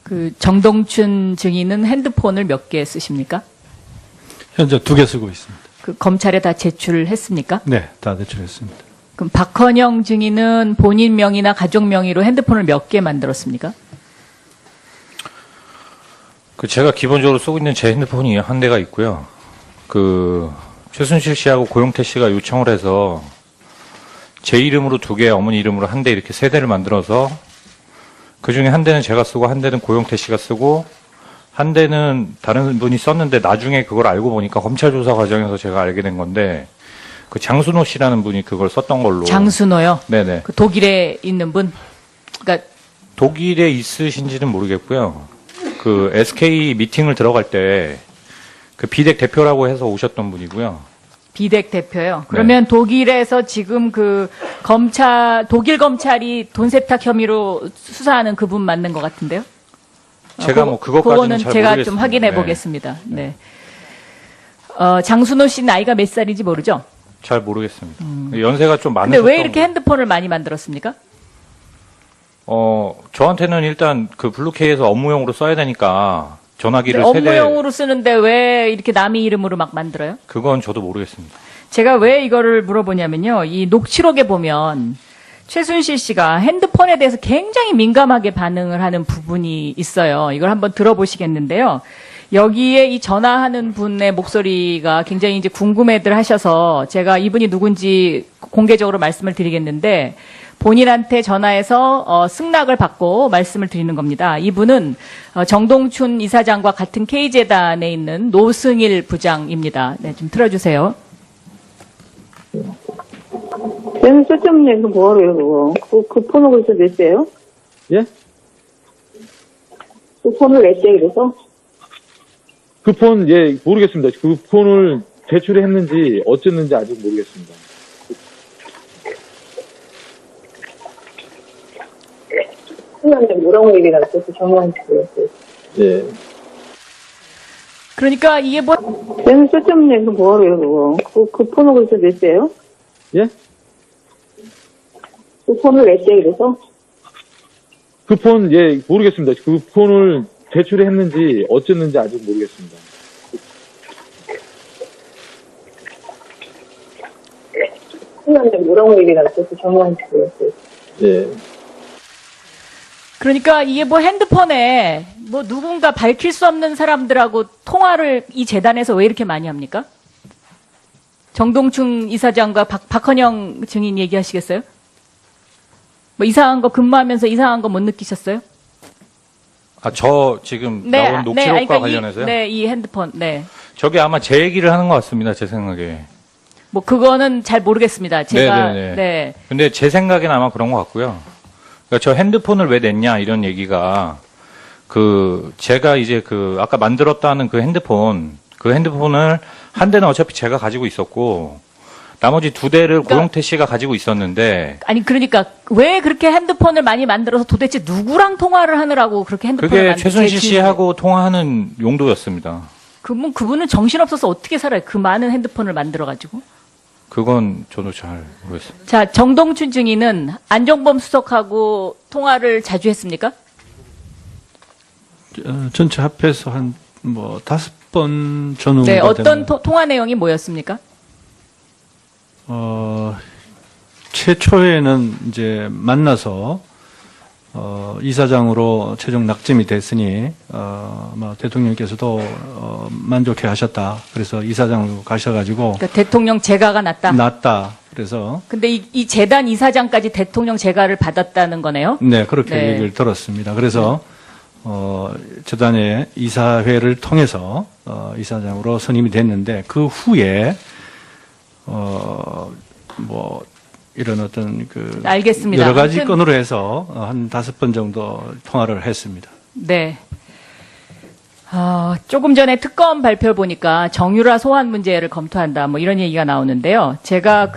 그 정동춘 증인은 핸드폰을 몇 개 쓰십니까? 현재 2개 쓰고 있습니다. 그 검찰에 다 제출했습니까? 네, 다 제출했습니다. 그럼 박헌영 증인은 본인 명의나 가족 명의로 핸드폰을 몇 개 만들었습니까? 그 제가 기본적으로 쓰고 있는 제 핸드폰이 한 대가 있고요. 그 최순실 씨하고 고용태 씨가 요청을 해서 제 이름으로 2개, 어머니 이름으로 1대 이렇게 3대를 만들어서 그 중에 1대는 제가 쓰고 1대는 고용태 씨가 쓰고 1대는 다른 분이 썼는데 나중에 그걸 알고 보니까 검찰 조사 과정에서 제가 알게 된 건데 그 장순호 씨라는 분이 그걸 썼던 걸로. 장순호요? 네네. 그 독일에 있는 분? 그러니까 독일에 있으신지는 모르겠고요. 그 SK 미팅을 들어갈 때 그 비덱 대표라고 해서 오셨던 분이고요. 비덱 대표요. 그러면 독일에서 지금 그 독일 검찰이 돈 세탁 혐의로 수사하는 그분 맞는 것 같은데요? 제가 뭐 그것까지는 그거는 잘 제가 모르겠습니다. 좀 확인해 네. 보겠습니다. 네. 장순호 씨 나이가 몇 살인지 모르죠? 잘 모르겠습니다. 연세가 좀 근데 많으셨던 왜 이렇게 핸드폰을 많이 만들었습니까? 저한테는 일단 그 블루케이에서 업무용으로 써야 되니까 전화기를 세대. 업무용으로 쓰는데 왜 이렇게 남의 이름으로 막 만들어요? 그건 저도 모르겠습니다. 제가 왜 이거를 물어보냐면요. 이 녹취록에 보면 최순실 씨가 핸드폰에 대해서 굉장히 민감하게 반응을 하는 부분이 있어요. 이걸 한번 들어보시겠는데요. 여기에 이 전화하는 분의 목소리가 굉장히 이제 궁금해들 하셔서 제가 이분이 누군지 공개적으로 말씀을 드리겠는데 본인한테 전화해서 승낙을 받고 말씀을 드리는 겁니다. 이분은 정동춘 이사장과 같은 K재단에 있는 노승일 부장입니다. 네, 좀 틀어주세요. 얘는 쓸데없는 얘기 뭐하래요, 그거. 그 폰을 그래서 냈어요? 예? 그 폰을 냈어요, 그래서? 그 폰, 예, 모르겠습니다. 그 폰을 제출했는지 어쨌는지 아직 모르겠습니다. 큰일났네, 뭐라고 얘기를 했어, 정말 그랬어요. 예. 그러니까 이게 뭐 얘는 쓸데없는 얘기 뭐하래요, 그거. 그 폰을 그래서 냈어요? 예? 그 폰을 냈어요, 그래서? 그 폰, 예, 모르겠습니다. 그 폰을 제출했는지 어쨌는지 아직 모르겠습니다. 큰일났네, 뭐라고 얘기를 했어, 정말 그랬어요. 예. 그러니까 이게 뭐 핸드폰에 뭐 누군가 밝힐 수 없는 사람들하고 통화를 이 재단에서 왜 이렇게 많이 합니까? 정동춘 이사장과 박헌영 증인 얘기하시겠어요? 뭐 이상한 거 근무하면서 이상한 거 못 느끼셨어요? 저 지금 나온 녹취록과 그러니까 관련해서요? 이 핸드폰, 네. 저게 아마 제 얘기를 하는 것 같습니다. 제 생각에. 뭐 그거는 잘 모르겠습니다. 제가 네네네. 네. 근데 제 생각에는 아마 그런 것 같고요. 그러니까 저 핸드폰을 왜 냈냐 이런 얘기가 제가 이제 아까 만들었다는 그 핸드폰을 1대는 어차피 제가 가지고 있었고 나머지 2대를 고용태 씨가 가지고 있었는데 아니 그러니까 왜 그렇게 핸드폰을 많이 만들어서 도대체 누구랑 통화를 하느라고 그렇게 핸드폰을 그게 만들지? 최순실 씨하고 통화하는 용도였습니다. 그분은 정신없어서 어떻게 살아요? 그 많은 핸드폰을 만들어가지고. 그건 저도 잘 모르겠습니다. 자, 정동춘 증인은 안종범 수석하고 통화를 자주 했습니까? 전체 합해서 한 5번 전후가 네, 어떤 되는, 통화 내용이 뭐였습니까? 최초에는 이제 만나서 이사장으로 최종 낙점이 됐으니 대통령께서도 만족해 하셨다. 그래서 이사장으로 가셔가지고 그러니까 대통령 재가가 났다. 났다. 그래서 근데 이 재단 이사장까지 대통령 재가를 받았다는 거네요? 네, 그렇게 네. 얘기를 들었습니다. 그래서 재단의 이사회를 통해서 이사장으로 선임이 됐는데 그 후에 이런 어떤 알겠습니다. 여러 가지 아무튼 건으로 해서 한 5번 정도 통화를 했습니다. 네. 조금 전에 특검 발표 보니까 정유라 소환 문제를 검토한다. 뭐 이런 얘기가 나오는데요. 제가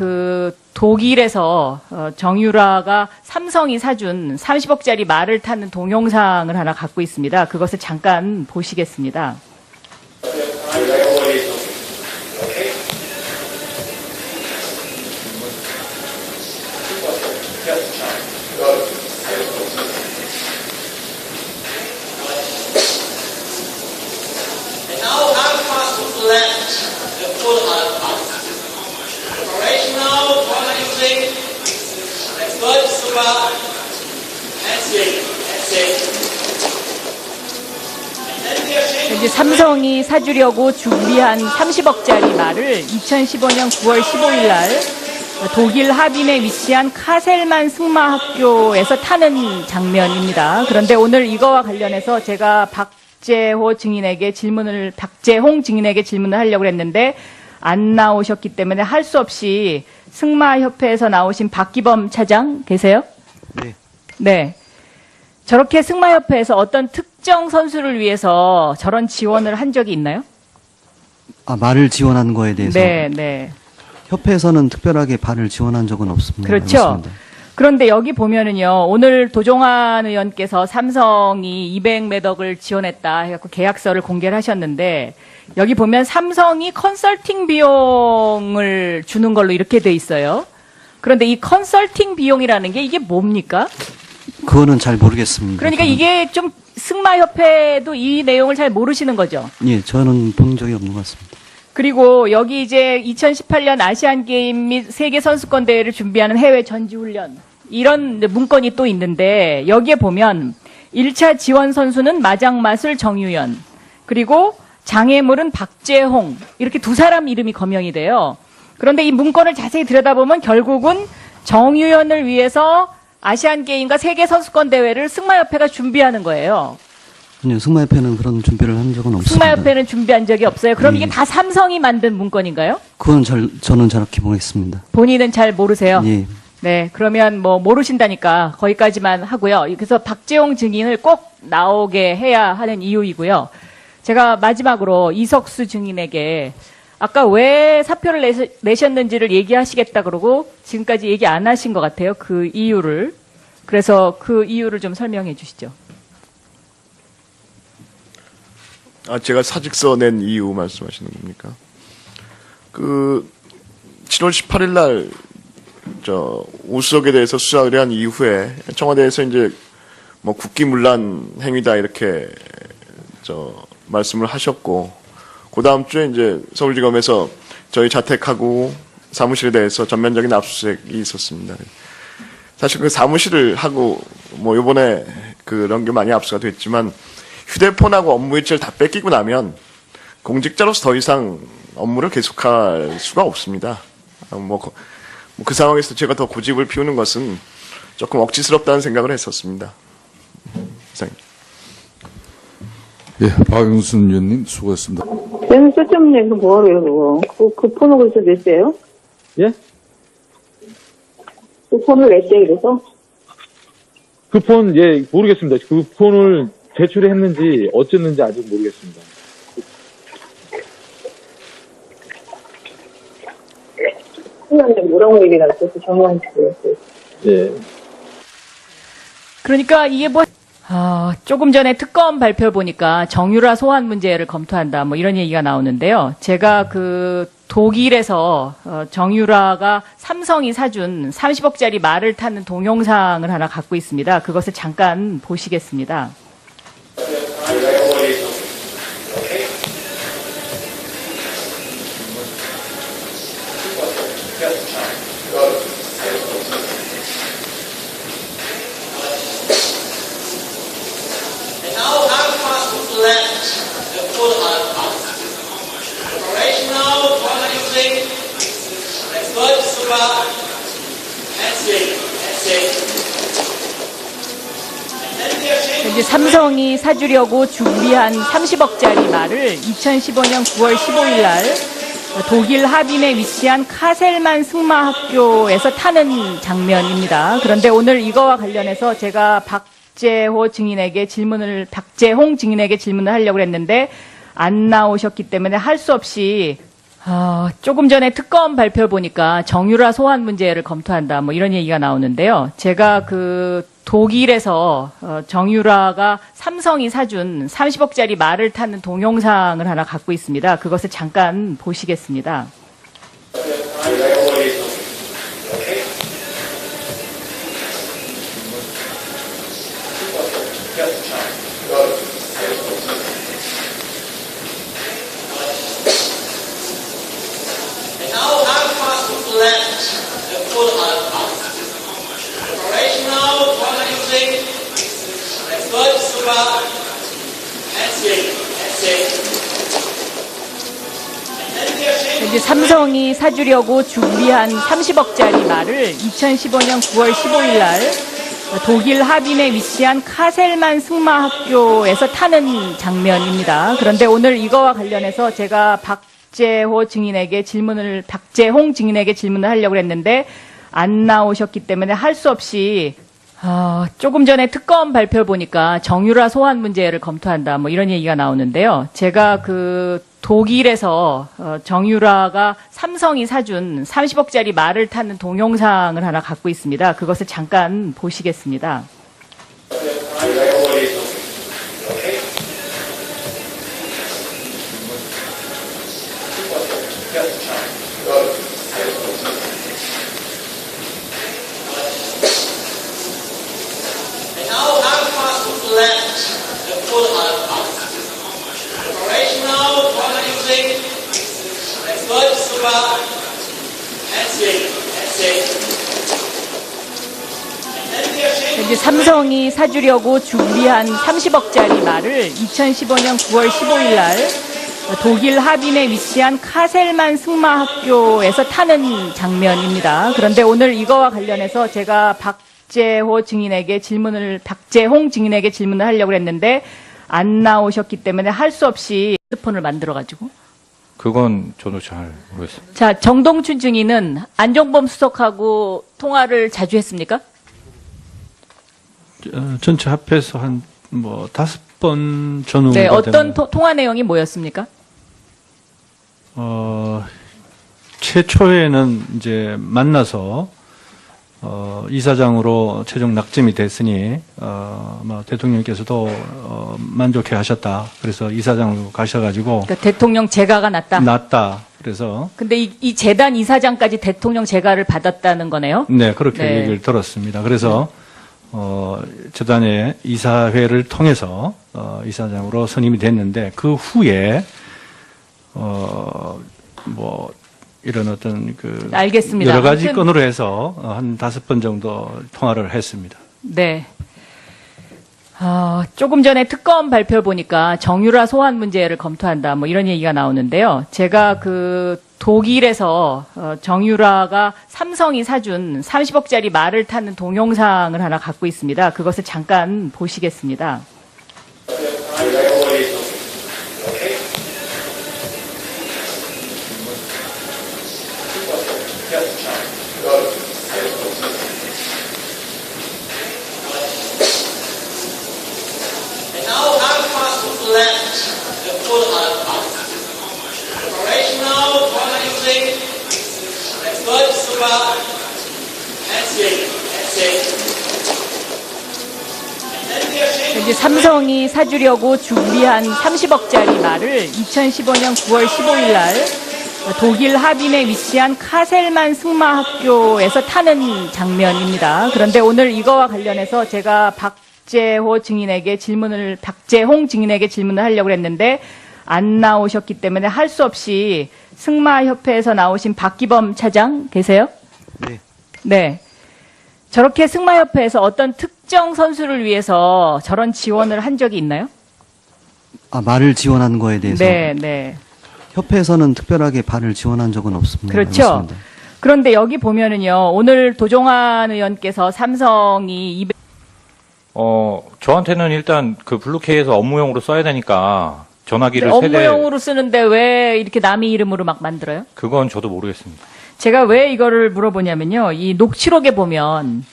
독일에서 정유라가 삼성이 사준 30억짜리 말을 타는 동영상을 하나 갖고 있습니다. 그것을 잠깐 보시겠습니다. 이제 삼성이 사주려고 준비한 30억짜리 말을 2015년 9월 15일 날 독일 하빈에 위치한 카셀만 승마학교에서 타는 장면입니다. 그런데 오늘 이거와 관련해서 제가 박재홍 증인에게 질문을 하려고 했는데 안 나오셨기 때문에 할 수 없이 승마협회에서 나오신 박기범 차장 계세요? 네. 네. 저렇게 승마협회에서 어떤 특정 선수를 위해서 저런 지원을 한 적이 있나요? 아, 말을 지원하는 거에 대해서 네, 네. 협회에서는 특별하게 발을 지원한 적은 없습니다. 그렇죠. 알겠습니다. 그런데 여기 보면은요, 오늘 도종환 의원께서 삼성이 200매덕을 지원했다 해갖고 계약서를 공개를 하셨는데, 여기 보면 삼성이 컨설팅 비용을 주는 걸로 이렇게 돼 있어요. 그런데 이 컨설팅 비용이라는 게 이게 뭡니까? 그거는 잘 모르겠습니다. 그러니까 저는. 이게 좀 승마협회도 이 내용을 잘 모르시는 거죠. 예, 저는 본 적이 없는 것 같습니다. 그리고 여기 이제 2018년 아시안 게임 및 세계 선수권 대회를 준비하는 해외 전지 훈련 이런 문건이 또 있는데 여기에 보면 1차 지원 선수는 마장마술 정유연 그리고 장애물은 박재홍 이렇게 두 사람 이름이 거명이 돼요. 그런데 이 문건을 자세히 들여다보면 결국은 정유연을 위해서 아시안 게임과 세계 선수권 대회를 승마협회가 준비하는 거예요. 아니요, 승마협회는 그런 준비를 한 적은 없습니다. 승마협회는 준비한 적이 없어요. 그럼 네. 이게 다 삼성이 만든 문건인가요? 그건 저는 정확히 모르겠습니다. 본인은 잘 모르세요? 예. 네, 그러면 뭐 모르신다니까 거기까지만 하고요. 그래서 박재홍 증인을 꼭 나오게 해야 하는 이유이고요. 제가 마지막으로 이석수 증인에게 아까 왜 사표를 내셨는지를 얘기하시겠다 그러고 지금까지 얘기 안 하신 것 같아요. 그 이유를. 그래서 그 이유를 좀 설명해 주시죠. 제가 사직서 낸 이유 말씀하시는 겁니까? 7월 18일 날, 우수석에 대해서 수사 의뢰한 이후에 청와대에서 이제 뭐 국기문란 행위다 이렇게 말씀을 하셨고, 그 다음 주에 이제 서울지검에서 저희 자택하고 사무실에 대해서 전면적인 압수수색이 있었습니다. 사실 그 사무실을 하고, 뭐 요번에 그런 게 많이 압수가 됐지만, 휴대폰하고 업무 일지를 다 뺏기고 나면 공직자로서 더 이상 업무를 계속할 수가 없습니다. 그 상황에서 제가 더 고집을 피우는 것은 조금 억지스럽다는 생각을 했었습니다. 이상입니다. 예, 박영순 의원님 수고했습니다. 쟤는 쓸데없는 얘기 뭐하래요, 그거. 그 폰을 그래서 냈어요? 예? 그 폰을 냈대요, 그래서? 그 폰, 예, 모르겠습니다. 그 폰을 제출했는지 어쨌는지 아직 모르겠습니다. 신나는데 뭐라고 얘기를 했어요? 정말 그랬어요. 예. 그러니까 이게 조금 전에 특검 발표 보니까 정유라 소환 문제를 검토한다 뭐 이런 얘기가 나오는데요. 제가 독일에서 정유라가 삼성이 사준 30억짜리 말을 타는 동영상을 하나 갖고 있습니다. 그것을 잠깐 보시겠습니다. 이제 삼성이 사주려고 준비한 30억짜리 말을 2015년 9월 15일 날 독일 하빈에 위치한 카셀만 승마학교에서 타는 장면입니다. 그런데 오늘 이거와 관련해서 제가 박재홍 증인에게 질문을 하려고 했는데 안 나오셨기 때문에 할 수 없이 조금 전에 특검 발표 보니까 정유라 소환 문제를 검토한다 뭐 이런 얘기가 나오는데요. 제가 독일에서 정유라가 삼성이 사준 30억짜리 말을 타는 동영상을 하나 갖고 있습니다. 그것을 잠깐 보시겠습니다. Super. Herzlich. 이제 삼성이 사주려고 준비한 30억짜리 말을 2015년 9월 15일 날 독일 하빈에 위치한 카셀만 승마학교에서 타는 장면입니다. 그런데 오늘 이거와 관련해서 제가 박재홍 증인에게 질문을 하려고 했는데 안 나오셨기 때문에 할 수 없이 조금 전에 특검 발표 보니까 정유라 소환 문제를 검토한다 뭐 이런 얘기가 나오는데요. 제가 그 독일에서 정유라가 삼성이 사준 30억짜리 말을 타는 동영상을 하나 갖고 있습니다. 그것을 잠깐 보시겠습니다. 이제 삼성이 사주려고 준비한 30억짜리 말을 2015년 9월 15일 날 독일 하빈에 위치한 카셀만 승마학교에서 타는 장면입니다. 그런데 오늘 이거와 관련해서 제가 박재홍 증인에게 질문을 하려고 했는데 안 나오셨기 때문에 할 수 없이 핸드폰을 만들어가지고. 그건 저도 잘 모르겠습니다. 자, 정동춘 증인은 안종범 수석하고 통화를 자주 했습니까? 전체 합해서 한 5번 전후가 네, 어떤 되는, 통화 내용이 뭐였습니까? 최초에는 이제 만나서 이사장으로 최종 낙점이 됐으니 대통령께서도 만족해 하셨다. 그래서 이사장으로 가셔가지고 그러니까 대통령 재가가 났다. 났다. 그래서 근데 이 재단 이사장까지 대통령 재가를 받았다는 거네요. 네 그렇게 네. 얘기를 들었습니다. 그래서 재단의 이사회를 통해서 이사장으로 선임이 됐는데 그 후에 이런 어떤 알겠습니다. 여러 가지 아무튼 건으로 해서 한 5번 정도 통화를 했습니다. 네. 조금 전에 특검 발표 보니까 정유라 소환 문제를 검토한다 뭐 이런 얘기가 나오는데요. 제가 그 독일에서 정유라가 삼성이 사준 30억짜리 말을 타는 동영상을 하나 갖고 있습니다. 그것을 잠깐 보시겠습니다. 이제 삼성이 사주려고 준비한 30억짜리 말을 2015년 9월 15일 날 독일 하빈에 위치한 카셀만 승마학교에서 타는 장면입니다. 그런데 오늘 이거와 관련해서 제가 박재홍 증인에게 질문을 하려고 했는데 안 나오셨기 때문에 할 수 없이 승마협회에서 나오신 박기범 차장 계세요? 네. 네. 저렇게 승마협회에서 어떤 특정 선수를 위해서 저런 지원을 한 적이 있나요? 말을 지원한 거에 대해서 네, 네. 협회에서는 특별하게 발을 지원한 적은 없습니다. 그렇죠. 그렇습니다. 그런데 여기 보면은요, 오늘 도종환 의원께서 삼성이 저한테는 일단 그 블루케이에서 업무용으로 써야 되니까 전화기를 업무용으로 쓰는데 왜 이렇게 남의 이름으로 막 만들어요? 그건 저도 모르겠습니다. 제가 왜 이거를 물어보냐면요. 이 녹취록에 보면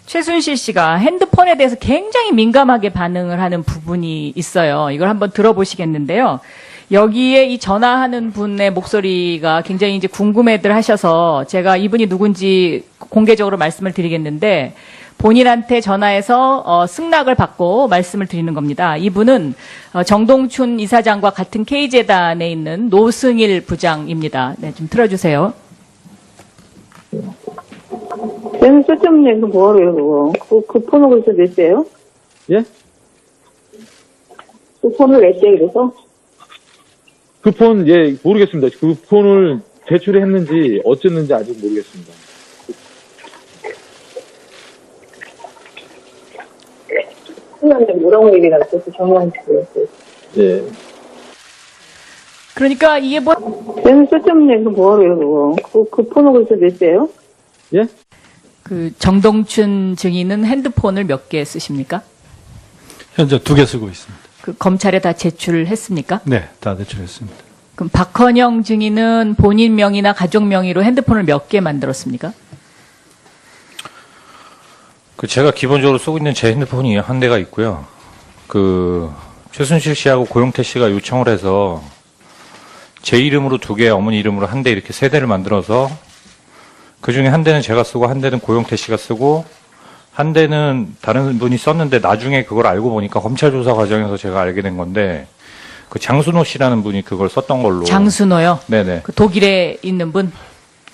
최순실 씨가 핸드폰에 대해서 굉장히 민감하게 반응을 하는 부분이 있어요. 이걸 한번 들어보시겠는데요. 여기에 이 전화하는 분의 목소리가 굉장히 이제 궁금해들 하셔서 제가 이분이 누군지 공개적으로 말씀을 드리겠는데 본인한테 전화해서 승낙을 받고 말씀을 드리는 겁니다. 이분은 정동춘 이사장과 같은 K재단에 있는 노승일 부장입니다. 네, 좀 틀어주세요. 쟤는 쓸데없는 얘기 뭐하래요, 그거. 그 폰을 그래서 냈어요? 예? 그 폰을 냈어요, 그래서? 그 폰, 모르겠습니다. 그 폰을 제출했는지 어쨌는지 아직 모르겠습니다. 신나는데 뭐라고 얘기를 했어요? 정말 그랬어요. 예. 그러니까 이게 뭐 얘는 쓸데없는 얘기 뭐하래요, 그거. 그 폰을 그래서 냈어요? 예? 그 정동춘 증인은 핸드폰을 몇 개 쓰십니까? 현재 2개 쓰고 있습니다. 그 검찰에 다 제출했습니까? 네, 다 제출했습니다. 그럼 박헌영 증인은 본인 명의나 가족 명의로 핸드폰을 몇 개 만들었습니까? 그 제가 기본적으로 쓰고 있는 제 핸드폰이 한 대가 있고요. 그 최순실 씨하고 고용태 씨가 요청을 해서 제 이름으로 2개, 어머니 이름으로 한 대 이렇게 3대를 만들어서 그 중에 한 대는 제가 쓰고 한 대는 고용태 씨가 쓰고 한 대는 다른 분이 썼는데 나중에 그걸 알고 보니까 검찰 조사 과정에서 제가 알게 된 건데 그 장순호 씨라는 분이 그걸 썼던 걸로. 장순호요? 네네. 그 독일에 있는 분?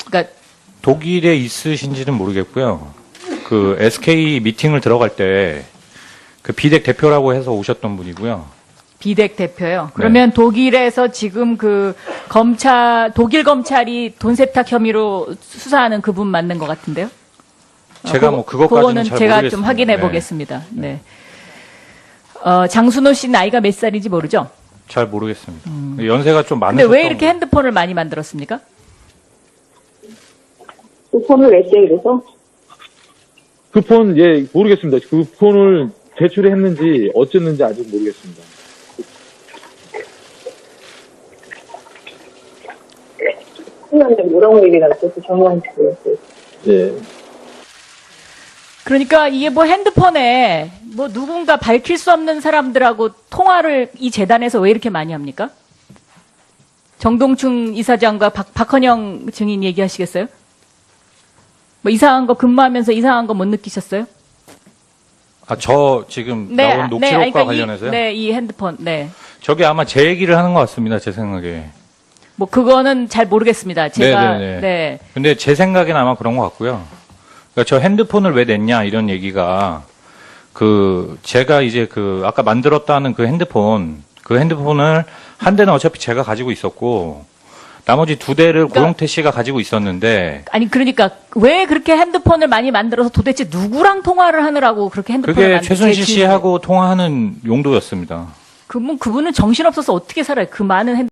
그러니까 독일에 있으신지는 모르겠고요. 그 SK 미팅을 들어갈 때 그 비덱 대표라고 해서 오셨던 분이고요. 비덱 대표요. 그러면 독일에서 지금 그 독일 검찰이 돈 세탁 혐의로 수사하는 그분 맞는 것 같은데요? 제가 뭐 그것까지는 그거는 잘 제가 모르겠습니다. 좀 확인해 네. 보겠습니다. 네. 장순호 씨 나이가 몇 살인지 모르죠? 잘 모르겠습니다. 연세가 좀 많으셨던 근데 왜 이렇게 핸드폰을 많이 만들었습니까? 그 폰을 냈대, 그래서? 그 폰, 예, 모르겠습니다. 그 폰을 제출했는지 어쨌는지 아직 모르겠습니다. 신난데 뭐라고 얘기를 했어? 그 정황 그랬어요. 예. 그러니까 이게 뭐 핸드폰에 뭐 누군가 밝힐 수 없는 사람들하고 통화를 이 재단에서 왜 이렇게 많이 합니까? 정동춘 이사장과 박헌영 증인 얘기하시겠어요? 뭐 이상한 거 근무하면서 이상한 거 못 느끼셨어요? 아, 저 지금 나온 녹취록과 아니, 그러니까 관련해서요? 이 핸드폰, 네. 저게 아마 제 얘기를 하는 것 같습니다. 제 생각에. 뭐 그거는 잘 모르겠습니다. 제가 네네네. 네. 근데 제 생각엔 아마 그런 것 같고요. 그러니까 저 핸드폰을 왜 냈냐 이런 얘기가 제가 이제 아까 만들었다는 그 핸드폰을 한 대는 어차피 제가 가지고 있었고 나머지 2대를 고용태 씨가 가지고 있었는데 아니 그러니까 왜 그렇게 핸드폰을 많이 만들어서 도대체 누구랑 통화를 하느라고 그렇게 핸드폰을 그게 최순실 씨하고 통화하는 용도였습니다. 그분은 정신없어서 어떻게 살아요? 그 많은 핸드폰